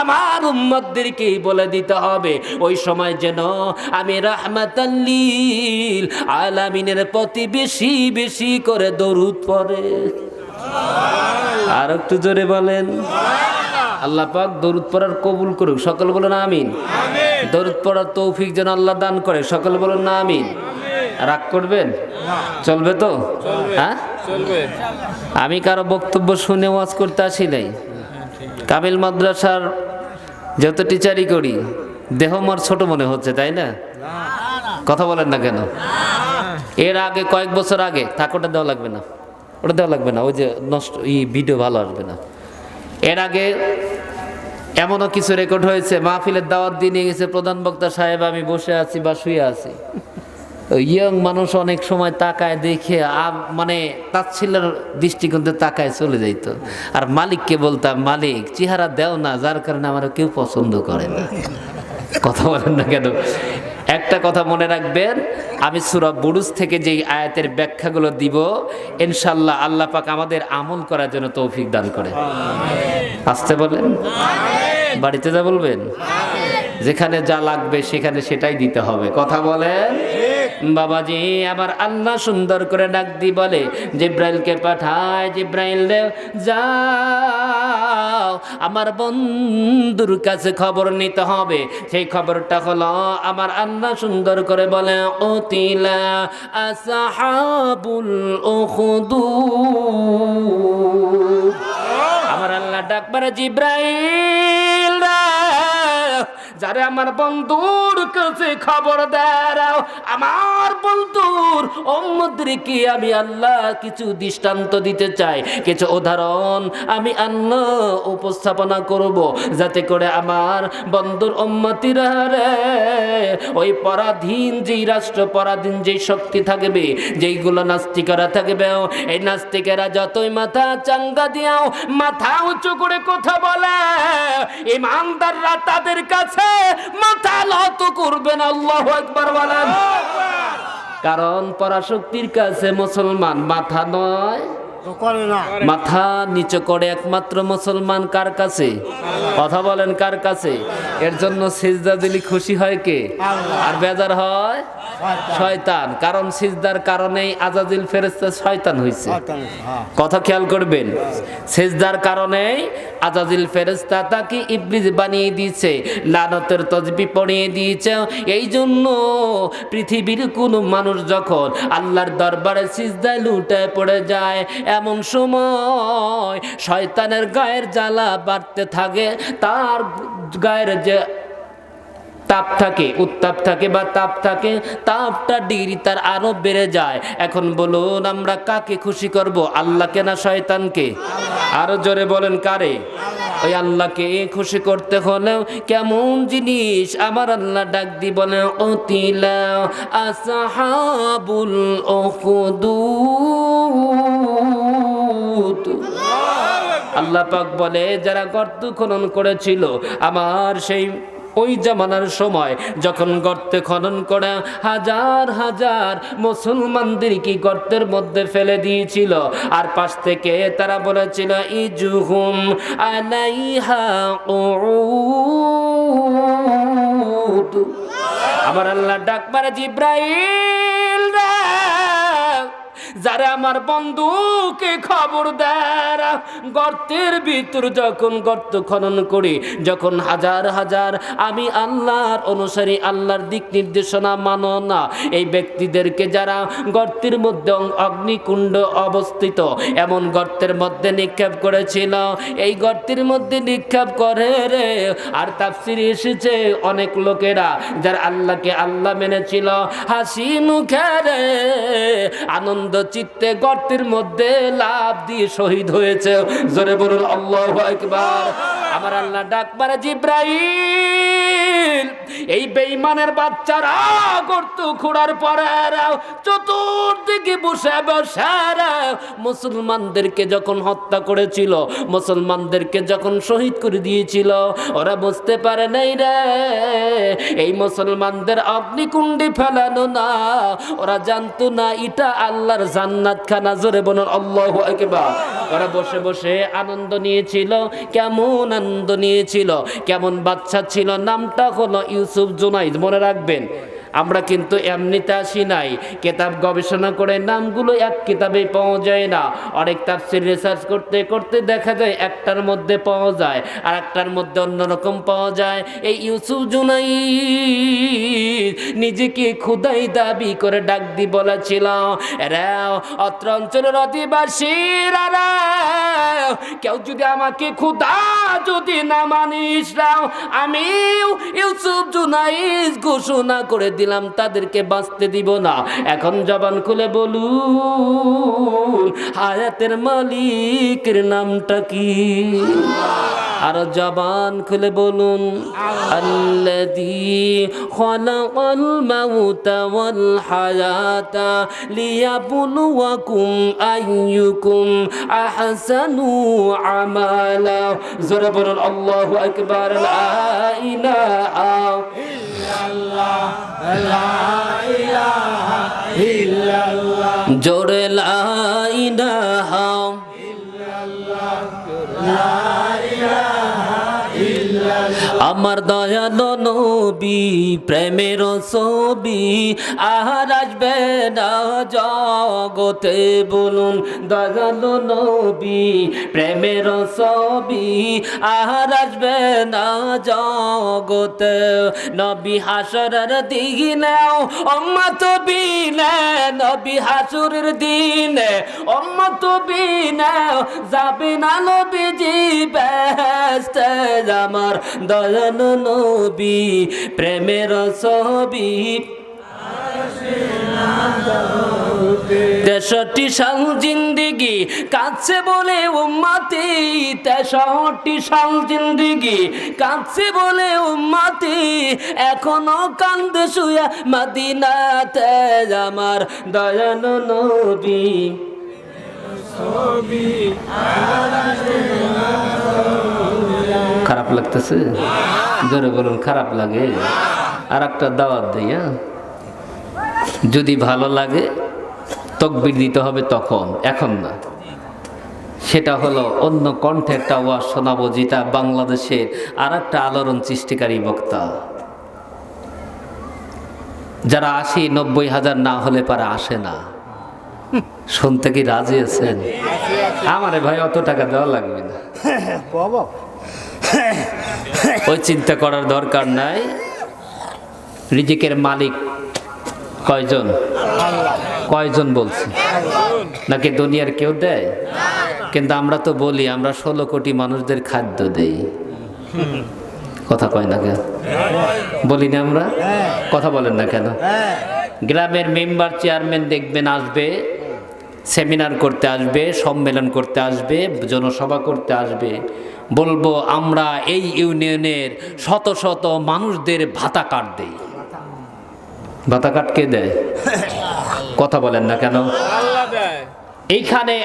আমার উম্মতদেরকে বলে দিতে হবে ওই সময় যেন আমি রাহমাতাল লিল আলামিনের প্রতি বেশি বেশি করে দরুদ পড়ে। আর একটু জোরে বলেন। আল্লাহ পাক দরুদ পড়ার কবুল করুক, সকল বলুন আমিন। দরুদ পড়ার তৌফিক যেন আল্লাহ দান করে, সকল বলুন না আমিন। রাগ করবেন? চলবে তো? হ্যাঁ চলবে। আমি কারো বক্তব্য শুনে ওয়াজ করতে আসি নাই। কামিল মাদ্রাসার যত টিচারই করি দেহ আমার ছোট মনে হচ্ছে, তাই না? কথা বলেন না কেন? এর আগে কয়েক বছর আগে থাক, ওটা দেওয়া লাগবে না, ওটা দেওয়া লাগবে না, ওই যে নষ্ট ভিডিও ভালো আসবে না। এর আগে এমনও কিছু রেকর্ড হয়েছে, মাহফিলের দাওয়াত দিয়ে নিয়ে গেছে প্রধান বক্তা সাহেব, আমি বসে আছি বা শুয়ে আছি, ইয়ং মানুষ অনেক সময় তাকায় দেখে মানে তাচ্ছিল্যের দৃষ্টিকোণে তাকায় চলে যাইতো। আর মালিককে বলতাম, মালিক চেহারা দেও না, যার কারণে আমার কেউ পছন্দ করে না। কথা বলেন না কেন? একটা কথা মনে রাখবেন, আমি সূরা বুরুজ থেকে যেই আয়াতের ব্যাখ্যাগুলো দিব ইনশাআল্লাহ আল্লাহ পাক আমাদের আমল করার জন্য তৌফিক দান করে। আসতে বলেন, বাড়িতে যা বলবেন, যেখানে যা লাগবে সেখানে সেটাই দিতে হবে। কথা বলেন বাবাজি। আবার আল্লাহ সুন্দর করে ডাক দি বলে, জিব্রাইলকে পাঠায়, জিব্রাইল রে যাও আমার বন্ধুর কাছে খবর নিতে হবে। সেই খবরটা হলো, আমার আল্লাহ সুন্দর করে বলে, উতিলা আসহাবুল উখদুদ। আমার আল্লাহ ডাক পারে, জিব্রাইল যারে আমার বন্ধুর কাছে খবর দাও, আমার বন্ধুর উম্মতদেরকে আমি আল্লাহ কিছু দৃষ্টান্ত দিতে চাই, কিছু উদাহরণ আমি আল্লাহ উপস্থাপনা করব, যাতে করে আমার বন্ধুর উম্মতিরা রে ওই পরাধীন যেই রাষ্ট্র, পরাধীন যেই শক্তি থাকবে, যেইগুলো নাস্তিকেরা থাকবে, এই নাস্তিকেরা যতই মাথা চাঙ্গা দিয়াও মাথা উঁচু করে কথা বলে, ইমানদাররা তাদের কাছে মাথা নত করবেন। আল্লাহু আকবার বলেন। কারণ পরাশক্তির কাছে মুসলমান মাথা নয়, মাথা নিচু করে একমাত্র মুসলমান কার কাছে? কথা বলেন কার কাছে? এর জন্য সিজদা দিলে খুশি হয় কে? আর বেজার হয় শয়তান। কারণ সিজদার কারণেই আজাজিল ফেরেশতা শয়তান হয়েছে। কথা খেয়াল করবেন, সিজদার কারণেই আজাজিল ফেরেশতা তাকে ইবলিস বানিয়ে দিয়েছে, লানতের তসবিহ পড়িয়ে দিয়েছে। এই জন্য পৃথিবীর কোনো মানুষ যখন আল্লাহর দরবারে সিজদায় লুটায় পড়ে যায়, এমন সময় শয়তানের গায়ের জ্বালা বাড়তে থাকে, তার গায়ের যে তাপ থাকে, উত্তাপ থাকে বা তাপ থাকে, তাপটা ডিগ্রি তার আরো বেড়ে যায়। এখন বলুন আমরা কাকে খুশি করব, আল্লাহকে না শয়তানকে? আরো জোরে বলেন কারে? ওই আল্লাহকে খুশি করতে হলেও কেমন জিনিস আমার আল্লাহ ডাক দি বলে, উতিলা আসহাবুল উখদুদ। আল্লাহ পাক বলে, যারা গর্ত খনন করেছিল আমার সেই ওই জামানার সময়, যখন গর্তে খনন করে হাজার হাজার মুসলমানদেরকে গর্তের মধ্যে ফেলে দিয়েছিল, আর পাশ থেকে তারা বলেছিল, ইজুহুম আলাইহা উউদ। আমার আল্লাহ ডাক মারে, জিব্রাইল যারা আমার বন্ধুকে খবর দেয়, গর্তের ভিতর যখন গর্ত খনন করি, যখন হাজার হাজার আমি আল্লাহর অনুসারী, আল্লাহর দিক নির্দেশনা মানো না এই ব্যক্তিদেরকে যারা গর্তের মধ্যে অগ্নিকুণ্ড অবস্থিত এমন গর্তের মধ্যে নিক্ষেপ করেছিল, এই গর্তের মধ্যে নিক্ষেপ করে রে। আর তাফসিরে এসেছে অনেক লোকেরা যারা আল্লাহকে আল্লাহ মেনেছিল, হাসি মুখে রে আনন্দ চিত্তে গর্তের মধ্যে লাফ দিয়ে শহীদ হয়েছে। জোরে বলুন আল্লাহু আকবার। আমার আল্লাহ ডাক মারে, জিব্রাইল এই বেঈমানের বাচ্চারা গর্ত খোঁড়ার পরে চতুর্দিকে বসে বসে মুসলমানদেরকে যখন হত্যা করেছিল, মুসলমানদেরকে যখন শহীদ করে দিয়েছিল, ওরা বুঝতে পারে নাই রে এই মুসলমানদের অগ্নিকুণ্ডে ফেলানো না, ওরা জানতো না এটা আল্লাহর জান্নাত খানা। জোরে বলুন আল্লাহু আকবার। ওরা বসে বসে আনন্দ নিয়েছিল। কেমন আনন্দ নিয়েছিল, কেমন বাচ্চা ছিল। নামটা হলো ইউসুফ জুনাইদ, মনে রাখবেন। আমরা কিন্তু এমনিতে আসি নাই, কিতাব গবেষণা করে নামগুলো এক কিতাবে পাওয়া যায় না। অনেক তাফসীর রিসার্চ করতে করতে দেখা যায় একটার মধ্যে পাওয়া যায় আর একটার মধ্যে অন্যরকম পাওয়া যায়। এই ইউসুফ জুনাইদ নিজেকে খোদাই দাবি করে ডাক দি বলেছিল, এরা অত্র অঞ্চলের অধিবাসীরা, কেউ যদি আমাকে খোদা যদি না মানিস রাও, আমি ইউসুফ জুনাইদ ঘোষণা করে দিলাম তাদেরকে বাঁচতে দিব না। এখন জবান খুলে বলুন, হায়াতের মালিকের নামটা কি? আর জবান খুলে বলুন, আল্লাযী খালাকাল মাউতা ওয়াল হায়াতা লিয়াবলুয়াকুম আইয়ুকুম আহসানু আমালা। জোরে বলুন আল্লাহু আকবার। লা ইলাহা ইল্লাল্লাহ, লা ইলাহা ইল্লাল্লাহ। জোরে লা ইলাহা ইল্লাল্লাহ, লা ইলাহা ইল্লাল্লাহ। আমার দয়ালো নবী প্রেমের ছবি আর আসবে না জগতে। বলুন, দয়ালো নবী প্রেমের ছবি আর আসবে না জগতে। নবী হাসরের দিনে উম্মত বিনে, নবী হাসরের দিনে উম্মত বিনে যাবে না নবীজি বেহেশতে। আমার দয়ালু নবী প্রেমের ছবি 63 সাল জিন্দিগি কাছে বলে উম্মতি, 63 সাল জিন্দিগি কাছে বলে উম্মতি, এখনো কান্দে শুয়া মদিনাতে। আমার দয়ালু নবী খারাপ লাগতেছে? জোরে বলুন, খারাপ লাগে? আর একটা দাওয়াত দিই, যদি ভালো লাগে তাকবীর দিতে হবে তখন, এখন না। সেটা হলো অন্য কণ্ঠে একটা ওয়াজ শোনাবো, যেটা বাংলাদেশের আর একটা আলোড়ন সৃষ্টিকারী বক্তা। যারা 80-90 হাজার না হলে পারে আসে না। শুনতে কি রাজি আছেন? আমারে ভাই অত টাকা দেওয়া লাগবে না, ওই চিন্তা করার দরকার নাই। রিজিকের মালিক কয়জন? কয়জন বলছি? নাকি দুনিয়ার কেউ দেয়? কিন্তু আমরা তো বলি আমরা 16 কোটি মানুষদের খাদ্য দেই। কথা কয় না কেন? বলি না আমরা? কথা বলেন না কেন? গ্রামের মেম্বার চেয়ারম্যান দেখবেন আসবে, সেমিনার করতে আসবে, সম্মেলন করতে আসবে, জনসভা করতে আসবে, বলবো আমরা এই ইউনিয়নের শত শত মানুষদের ভাতা কার্ড দেই। ভাতা কার্ড কে দেয়? কথা বলেন না কেন? এইখানে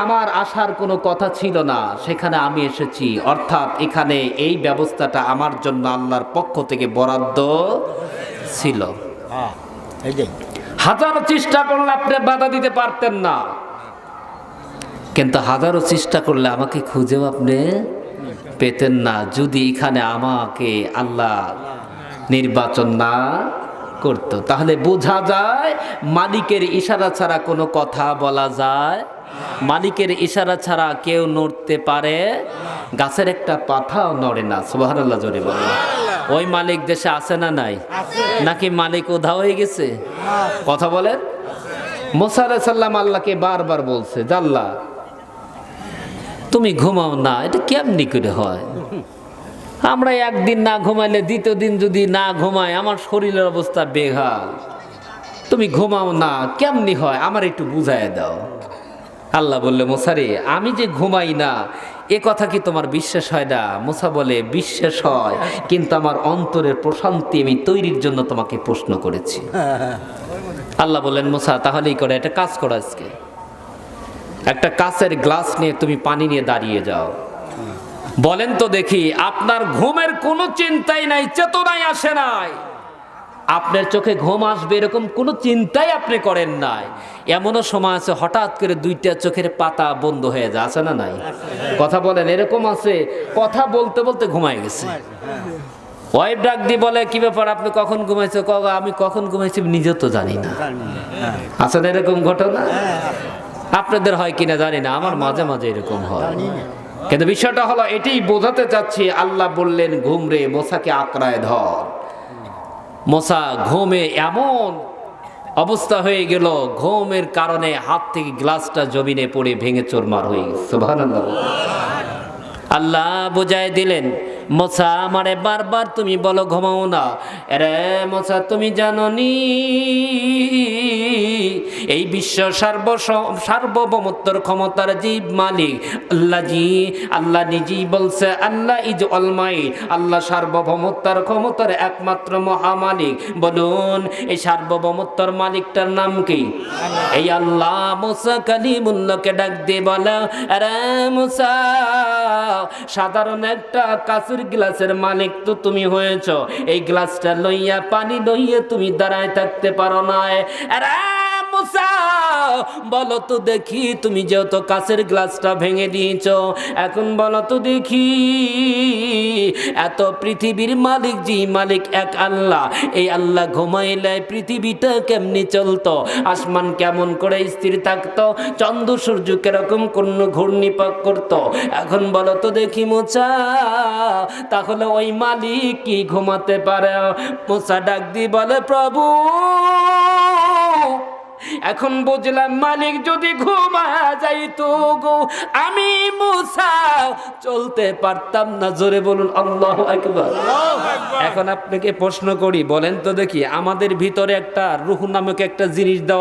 আমার আসার কোনো কথা ছিল না, সেখানে আমি এসেছি। অর্থাৎ এখানে এই ব্যবস্থাটা আমার জন্য আল্লাহর পক্ষ থেকে বরাদ্দ ছিল। হাজারো চেষ্টা করলে আপনি বাধা দিতে পারতেন না, কিন্তু হাজারো চেষ্টা করলে আমাকে খুঁজেও আপনি পেতেন না, যদি এখানে আমাকে আল্লাহ নির্বাচন না করতো। তাহলে বোঝা যায় মালিকের ইশারা ছাড়া কোনো কথা বলা যায়, মালিকের ইশারা ছাড়া কেউ নড়তে পারে, গাছের একটা পাতাও নড়ে না। সুবহানাল্লাহ জোরে বলো। ওই মালিক দেশে আছে না নাই? নাকি মালিক উধাও হয়ে গেছে? কথা বলেন। মুসা আলাইহিস সালাম আল্লাহকে বারবার বলছে, আল্লাহ তুমি ঘুমাও না, এটা কেমনি করে হয়? আমরা একদিন না ঘুমাইলে দ্বিতীয় দিন যদি না ঘুমাই আমার শরীরের অবস্থা বেহাল। তুমি ঘুমাও না, কেমনি হয় আমার একটু বুঝায় দাও। আল্লাহ বললে, মুসা রে, আমি যে ঘুমাই না এ কথা কি তোমার বিশ্বাস হয় না? মুসা বলে, বিশ্বাস হয়, কিন্তু আমার অন্তরের প্রশান্তি আমি তৈরির জন্য তোমাকে প্রশ্ন করেছি। আল্লাহ বললেন, মুসা তাহলেই করে একটা কাজ করো, আজকে একটা কাচের গ্লাস নিয়ে তুমি পানি নিয়ে দাঁড়িয়ে যাও। বলেন তো দেখি, আপনার ঘুমের কোনো চিন্তাই নাই, চেতনাই আসে নাই, আপনার চোখে ঘুম আসবে এরকম কোনো চিন্তাই আপনি করেন নাই। এমনও সময় আছে হঠাৎ করে দুইটা চোখের পাতা বন্ধ হয়ে যায়, আছে না নাই? কথা বলেন, এরকম আছে কথা বলতে বলতে ঘুমায় গেছে। ওয়াইফ ডাক দিয়ে বলে, কি ব্যাপার, আপনি কখন ঘুমাইছে? আমি কখন ঘুমাইছি নিজে তো জানি না। আছে না এরকম ঘটনা? আপনাদের হয় কিনা জানি না, আমার মাঝে মাঝে এরকম হয়। কিন্তু বিষয়টা হলো এটাই বোঝাতে চাচ্ছি, আল্লাহ বললেন ঘুম রে মোসাকে আঁকড়ায় ধর। মোসা ঘুমে এমন অবস্থা হয়ে গেল, ঘুমের কারণে হাত থেকে গ্লাসটা জমিনে পড়ে ভেঙে চুরমার হয়ে গেছে। সুবহানাল্লাহ। আল্লাহ বুঝায় দিলেন, মোসা আমারে বারবার তুমি বলো ঘুমাও না। আরে মোসা, তুমি জানো নি এই বিশ্ব সার্বভৌমত্বর ক্ষমতার জীব মালিক আল্লাহ নিজেই বলছে, আল্লাহ ইজ অলমাইট, আল্লাহ সার্বভৌমত্বর ক্ষমতার একমাত্র মহামালিক। বলুন এই সার্বভৌমত্বর মালিকটার নাম কি? এই আল্লাহ। মুসা কালিমুল্লাহকে ডাক দিয়ে বলে, আরে মুসা, সাধারণ একটা কাচের গ্লাসের মালিক তো তুমি হয়েছ, এই গ্লাসটা লইয়া পানি লইয়া তুমি দাঁড়ায় থাকতে পারো না। আরে মুসা, বলো তো দেখি, তুমি যেহেতু কাচের গ্লাসটা ভেঙে দিয়েছ, এখন বলো তো দেখি, এত পৃথিবীর মালিক যে মালিক এক আল্লাহ, এই আল্লাহ ঘুমাইলে পৃথিবীটা কেমনি চলতো, আসমান কেমন করে স্থির থাকতো, চন্দ্র সূর্য কিরকম কোন ঘূর্ণিপাক করতো, এখন বলো তো দেখি মুসা, তাহলে ওই মালিক কি ঘুমাতে পারে? মুসা ডাক দিয়ে বলে, প্রভু এখন বুঝলাম, মালিক যদি ঘুমায়া যাইতো গো, আমি মুসা চলতে পারতাম না। জোরে বলুন আল্লাহু আকবার। এখন আপনাকে প্রশ্ন করি, বলেন তো দেখি, আমাদের ভিতরে একটা রূহ নামক একটা জিনিস দেওয়া